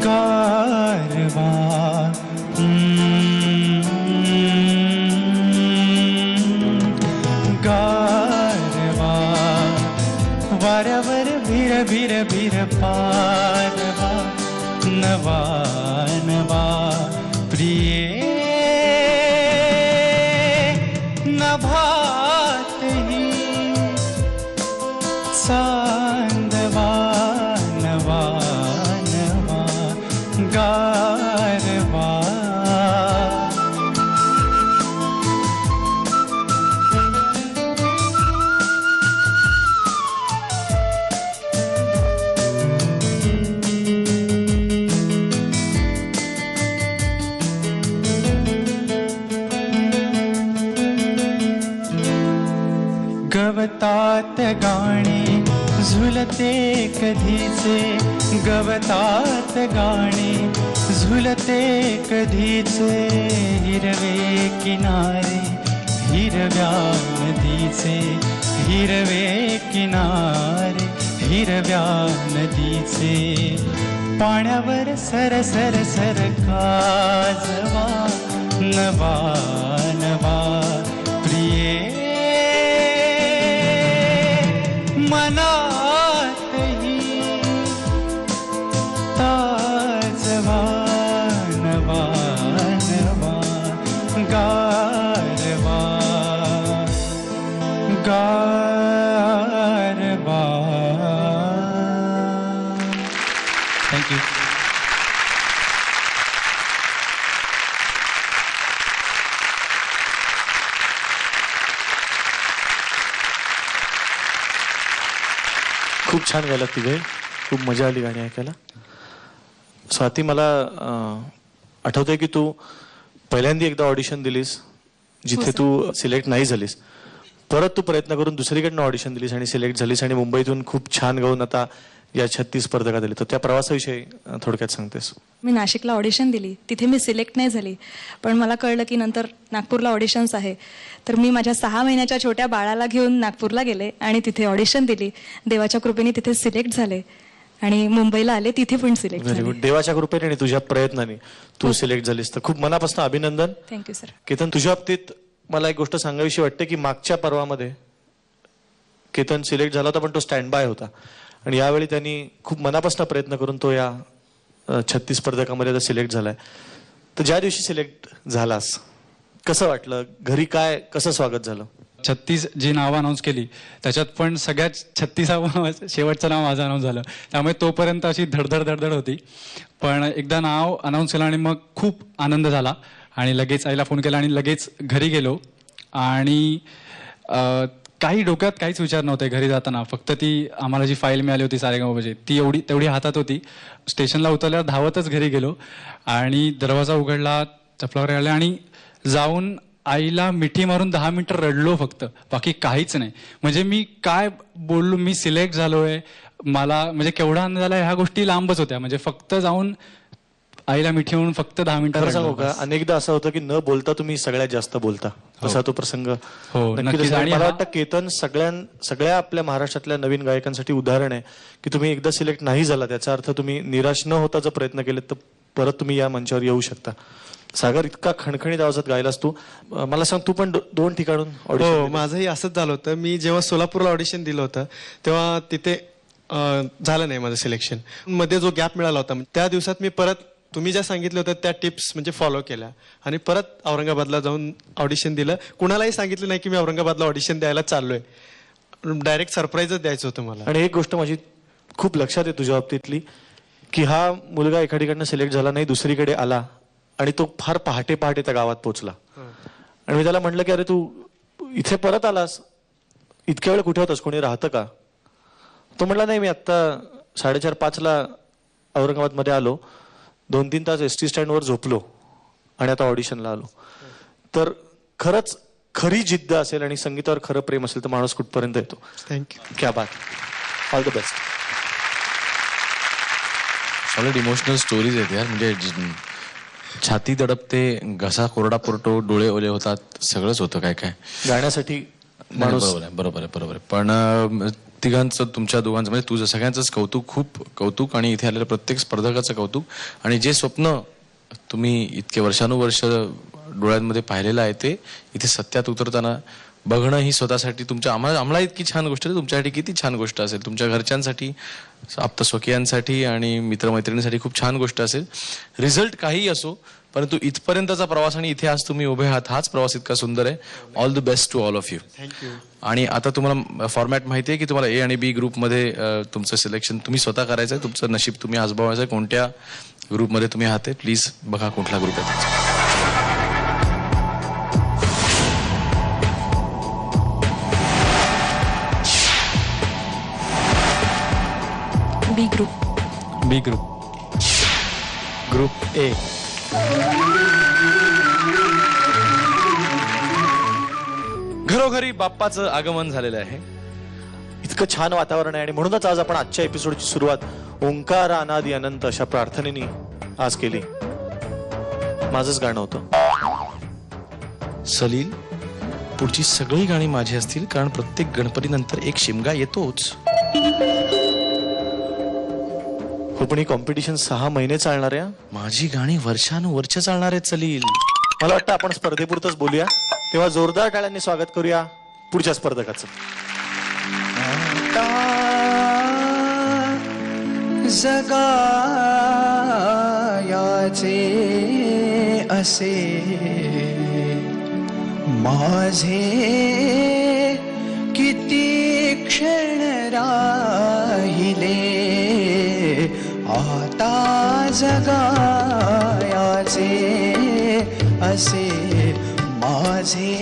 गारवा गारवा वाऱ्यावर भिर भिर भिर पारवा नवा नवा प्रिये नभातही चांदवा नवा नवा गारवा गवतात गाणे झुलते कधीचे गवतात गाणे झुलते कधीचे हिरवे किनारे हिरव्या नदीचे हिरवे किनारे हिरव्या नदीचे पाण्यावर सर सर सर काजवा नवा नवा प्रिये मनातही ताजवा नवा नवा गारवा गारवा. थँक्यू. खूप छान गायला तिघे. खूप मजा आली गाणी ऐकायला. स्वाती, मला आठवतंय की तू पहिल्यांदा एकदा ऑडिशन दिलीस जिथे तू सिलेक्ट नाही झालीस. परत तू प्रयत्न करून दुसरीकडनं ऑडिशन दिलीस आणि सिलेक्ट झालीस आणि मुंबईतून खूप छान गाऊन आता या 36 स्पर्धकात आली. तर त्या प्रवासाविषयी थोडक्यात सांगतेस? मी नाशिकला ऑडिशन दिली, तिथे मी सिलेक्ट नाही झाली. पण मला कळलं की नंतर नागपूरला ऑडिशन्स आहे. तर मी माझ्या 6 महिन्याच्या छोट्या बाळाला घेऊन नागपूरला गेले आणि तिथे ऑडिशन दिली. देवाच्या कृपेने तिथे सिलेक्ट झाले आणि मुंबईला आले, तिथे पण सिलेक्ट झाले. देवाच्या कृपेने आणि तुझ्या प्रयत्नाने तू सिलेक्ट झालीस, तर खूप मनापासून अभिनंदन. Thank you sir. केतन, तुझ्या बाबतीत मला एक गोष्ट सांगावीशी वाटते की मागच्या पर्वामध्ये केतन सिलेक्ट झाला होता पण तो स्टँड बाय होता आणि यावेळी त्यांनी खूप मनापासून प्रयत्न करून तो या 36 स्पर्धकामध्ये आता सिलेक्ट झालाय. तर ज्या दिवशी सिलेक्ट झालास कसं वाटलं? घरी काय कसं स्वागत झालं? 36 जी नावं अनाऊन्स केली त्याच्यात पण सगळ्यात 36वा शेवटचं नाव माझं अनाऊन्स झालं. त्यामुळे तोपर्यंत अशी धडधड धडधड होती. पण एकदा नाव अनाऊन्स केलं आणि मग खूप आनंद झाला आणि लगेच आईला फोन केला आणि लगेच घरी गेलो. आणि काही डोक्यात काहीच विचार नव्हते घरी जाताना. फक्त ती आम्हाला जी फाईल मिळाली होती सारेगामाची ती तेवढी हातात होती. स्टेशनला उतरल्यावर धावतच घरी गेलो आणि दरवाजा उघडला, चपला वगैरे आल्या आणि जाऊन आईला मिठी मारून 10 मिनिटं रडलो फक्त, बाकी काहीच नाही. म्हणजे मी काय बोललो, मी सिलेक्ट झालोय, मला म्हणजे केवढा आनंद झाला ह्या गोष्टी लांबच होत्या. म्हणजे फक्त जाऊन आईला मिठी म्हणून फक्त 10 मिनिटं सांगू का, अनेकदा असं होतं की न बोलता तुम्ही सगळ्यात जास्त बोलता. असा तो प्रसंग नक्कीच. आणि मला वाटतं केतन सगळ्या आपल्या महाराष्ट्रातल्या नवीन गायकांसाठी उदाहरण आहे की तुम्ही एकदा सिलेक्ट नाही झाला त्याचा अर्थ तुम्ही निराश न होता जर प्रयत्न केले तर परत तुम्ही या मंचावर येऊ शकता. सागर, इतका खणखणीत आवाजात गायलास तू. मला सांग, तू पण 2 ठिकाणून ऑडिशन? हो, माझंही असंच झालं होतं. मी जेव्हा सोलापूरला ऑडिशन दिलं होतं तेव्हा तिथे झालं नाही माझं सिलेक्शन. मध्ये जो गॅप मिळाला होता त्या दिवसात मी परत तुम्ही ज्या सांगितलं होतं त्या टिप्स म्हणजे फॉलो केल्या आणि परत औरंगाबादला जाऊन ऑडिशन दिलं. कुणालाही सांगितलं नाही की मी औरंगाबादला ऑडिशन द्यायला चाललोय. डायरेक्ट सरप्राईजच द्यायचं होतं मला. आणि एक गोष्ट माझी खूप लक्षात आहे तुझ्या बाबतीतली की हा मुलगा एका ठिकाणी सिलेक्ट झाला नाही, दुसरीकडे आला आणि तो फार पहाटे त्या गावात पोहोचला. आणि मी त्याला म्हटलं की अरे तू इथे परत आलास, इतक्या वेळ कुठे होतास, कोणी राहतं का? तो म्हटला नाही, मी आत्ता 4:30-5ला औरंगाबादमध्ये आलो, 2-3 तास ST स्टँडवर झोपलो आणि आता ऑडिशनला आलो. तर खरंच खरी जिद्द असेल आणि संगीतावर खरं प्रेम असेल तर माणूस कुठपर्यंत येतो. थँक्यू. क्या बात. All the best. Solid emotional stories आहेत यार. म्हणजे छाती दडपते, घसा कोरडा पडतो, डोळे ओले होतात, सगळंच होतं काय काय. गाण्यासाठी नाही, माणूस बरोबर आहे. पण तिघांचं, तुमच्या दोघांचं, म्हणजे तुझं सगळ्यांचंच कौतुक, खूप कौतुक, आणि इथे आलेल्या प्रत्येक स्पर्धकाचं कौतुक. आणि जे स्वप्न तुम्ही इतके वर्षानुवर्ष डोळ्यांमध्ये पाहिलेलं आहे ते इथे सत्यात उतरताना बघणं ही स्वतःसाठी, तुमच्या आम्हाला इतकी छान गोष्ट आहे, तुमच्यासाठी किती छान गोष्ट असेल, तुमच्या घरच्यांसाठी, आप्तस्वकीयांसाठी आणि मित्रमैत्रिणींसाठी खूप छान गोष्ट असेल. रिझल्ट काहीही असो, परंतु इथपर्यंतचा प्रवास आणि इथे आज तुम्ही उभे आहात, हाच प्रवास इतका सुंदर आहे. All the best to all of you. Thank you. आणि आता तुम्हाला फॉर्मॅट माहिती आहे की तुम्हाला ए आणि बी ग्रुपमध्ये तुमचं सिलेक्शन तुम्ही स्वतः करायचं आहे, तुमचं नशीब तुम्ही आजमावायचं आहे. कोणत्या ग्रुपमध्ये तुम्ही आहात प्लीज बघा कुठला ग्रुप आहे तुमचा. B group. B group. Group A. घरोघरी बाप्पाचं आगमन झालेलं आहे. इतकं छान वातावरण आहे आणि म्हणूनच आज आपण आजच्या एपिसोडची सुरुवात ओंकार अनादि अनंत अशा प्रार्थनेने आज केली. माझंच गाणं होतं. सलील, पुढची सगळी गाणी माझी असतील, कारण प्रत्येक गणपतीनंतर एक शिमगा येतोच. हो, पण ही कॉम्पिटिशन 6 महिने चालणार आहे. माझी गाणी वर्षानुवर्ष चालणार आहेत सलील. मला वाटतं आपण स्पर्धेपुरतच बोलूया. तेव्हा जोरदार टाळ्यांनी स्वागत करूया पुढच्या स्पर्धकाचं. जगायाचे असे माझे किती क्षण राहिले, आता जगायाचे असे माझे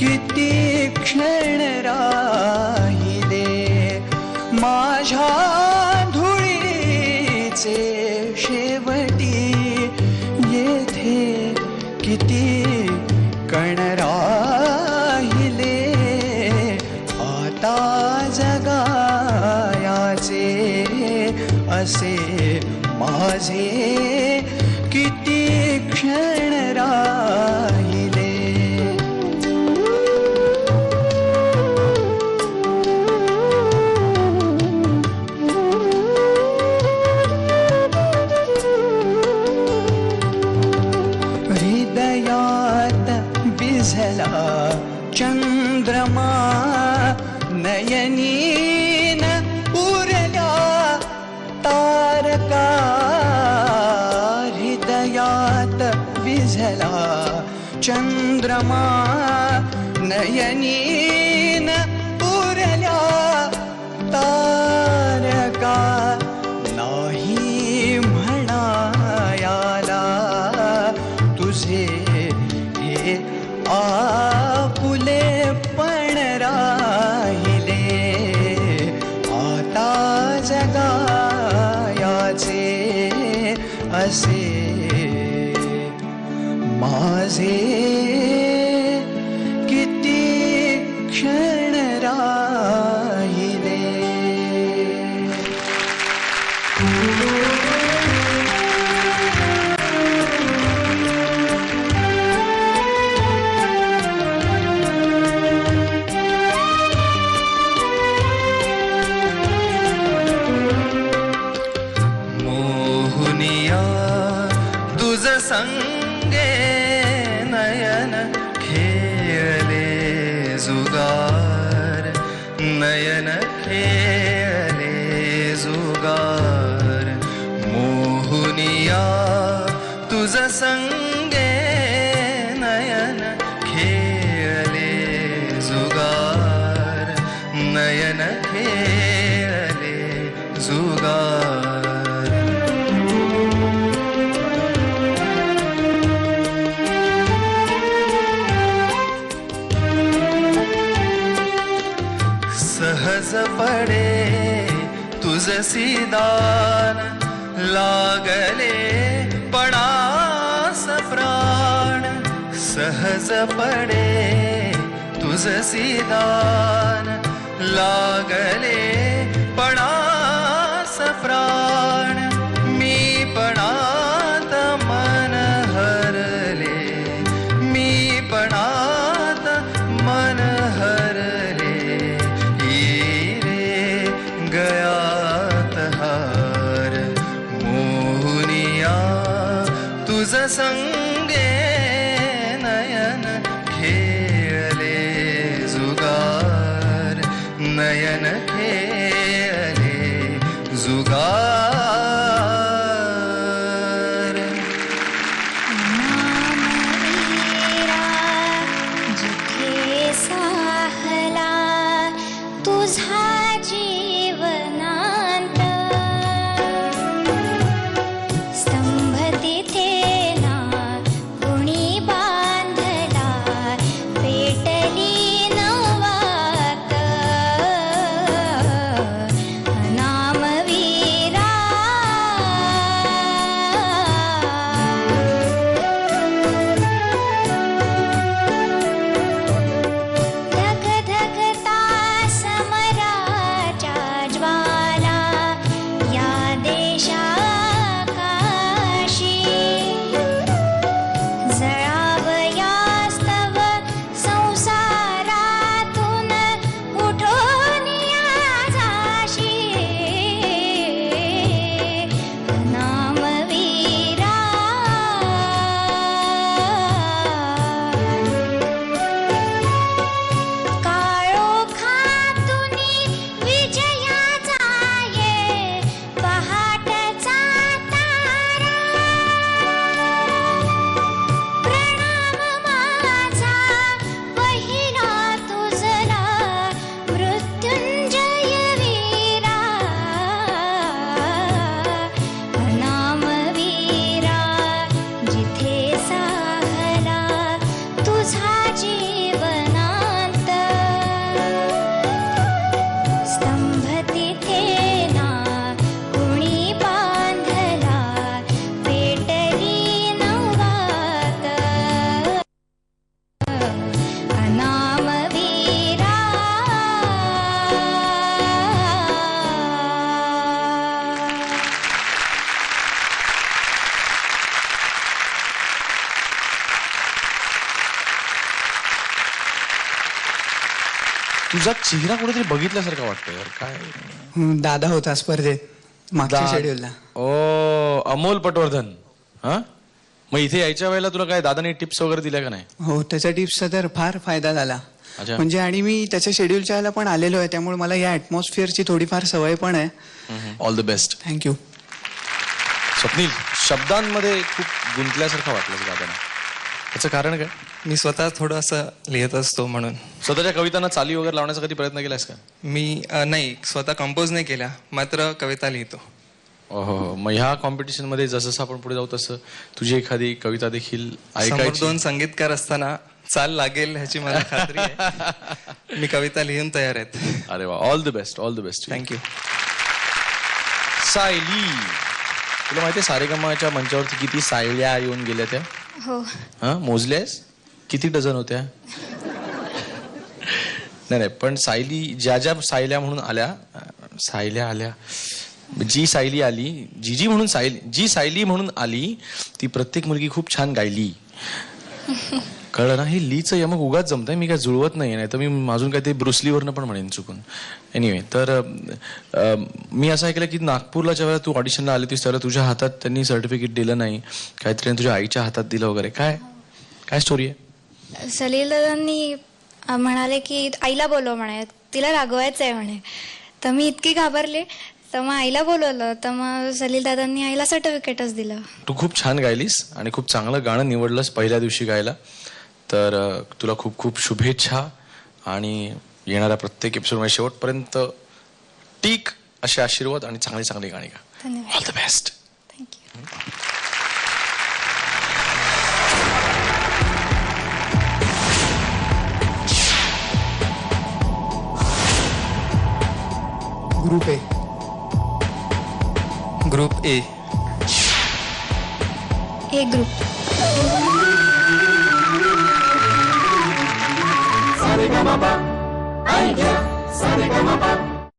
किती क्षण राहिले, माझ्या धुळीचे शेवटी येथे किती कण राहिले, आता जगायाचे असे माझे किती क्षण राहिले. हृदयात बिझला चंद्रमा, नयनीन उरल्या तारका, हृदयात बिझला चंद्रमा, नयनीन उरल्या तारका, नाही म्हणायाला तुझे हे आपुले पण राहिले, आता जगायाचे असे माझे किती क्षण राहिले. मोहनिया तुझ संगे नयन खेळले जुगार, नयन खेळले जुगार, मोहनिया तुझ संगे नयन खेळले जुगार, नयन खेळले जुगार. सहज पडे तुझसी दान, लागले पणास प्राण, सहज पडे तुझसी दान, लागले पणास प्राण, मी पणात मन तुझ संगे नयन खेळले जुगार, नयन खेळले जुगार. नामवीरा जिथे साहला तुझा जीवनांत, स्तंभ तिथे ना कुणी बांधला, पेटली नवात नामवीरा. धगधगता समराच्या ज्वाला या देशाकाशी, जळावयास्तव संसारातून उठून याजाशी नामवीरा. काळोखातूनी विजयाचा ये पहाटचा तारा, प्रणाम माझा पहिला तुझला मृत्युंजय वीरा. नामवीरा जिथे साहला तुझा जीवनांत, स्तंभ तिथे ना कुणी बांधला, पेटली नवात नामवीरा. तुझा चेहरा कुठेतरी बघितल्यासारखा वाटतं यार. काय दादा होता स्पर्धेत मागच्या शेड्यूलला. ओ अमोल पटवर्धन. हा मग इथे यायच्या वेळेला तुला काय दादाने टिप्स वगैरे दिल्या का नाही? हो, त्याच्या टिप्सचा तर फार फायदा झाला. अच्छा. म्हणजे आणि मी त्याच्या शेड्यूलच्या वेळेला पण आलेलो आहे, त्यामुळे मला या ऍटमॉस्फिअरची थोडीफार सवय पण आहे. All the best. Thank you. Swapnil, शब्दांमध्ये खूप गुंतल्यासारखं वाटलं दादाने. याचं कारण काय? मी स्वतः थोडं असं लिहित असतो म्हणून. स्वतःच्या कवितांना चाली वगैरे लावण्याचा कधी प्रयत्न केलास का? मी नाही, स्वतः कंपोज नाही केल्या, मात्र कविता लिहितो. हो. मग ह्या कॉम्पिटिशन मध्ये जसं आपण पुढे जाऊ तसं तुझी एखादी कविता देखील समोर ऐकायची. 2 संगीतकार असताना चाल लागेल ह्याची मला खात्री आहे. मी कविता लिहून तयार आहेत. अरे वा, all the best, all the best. Thank you. Sayali, तुला माहितीये सारेगमाच्या मंचावरती किती सायल्या येऊन गेल्या त्या? हो, हा, मोजल्यास किती डझन होत्या? नाही, पण सायली ज्या सायल्या म्हणून आल्या, सायल्या आल्या, जी सायली आली, जी म्हणून सायली, जी सायली म्हणून आली ती प्रत्येक मुलगी खूप छान गायली. कळलं ना? हे लीचं यमक उगाच जमतंय, मी काय जुळवत नाही तर मी अजून काय ते ब्रुसलीवरनं पण म्हणेन चुकून. एनिवे, तर मी असं ऐकलं की नागपूरला ज्यावेळेला तू ऑडिशनला आली होतीस त्यावेळेला तुझ्या हातात त्यांनी सर्टिफिकेट दिलं नाही, काहीतरी तुझ्या आईच्या हातात दिलं वगैरे. काय स्टोरी आहे? सलील दादांनी म्हणाले की आईला बोलव म्हणे, तिला रागवायचं आहे म्हणे. तर मी इतकी घाबरले, तर मग आईला बोलवलं, तर मग सलील दादांनी आईला सर्टिफिकेटच दिलं. तू खूप छान गायलीस आणि खूप चांगलं गाणं निवडलंस पहिल्या दिवशी गायला. तर तुला खूप खूप शुभेच्छा आणि येणाऱ्या प्रत्येक एपिसोडमध्ये शेवटपर्यंत टीक असे आशीर्वाद आणि चांगली चांगली गाणी गा. धन्यवाद. All the best. Thank you. Group A. Group A. एक group. Sa re ga ma pa, ai ya, sa re ga ma pa.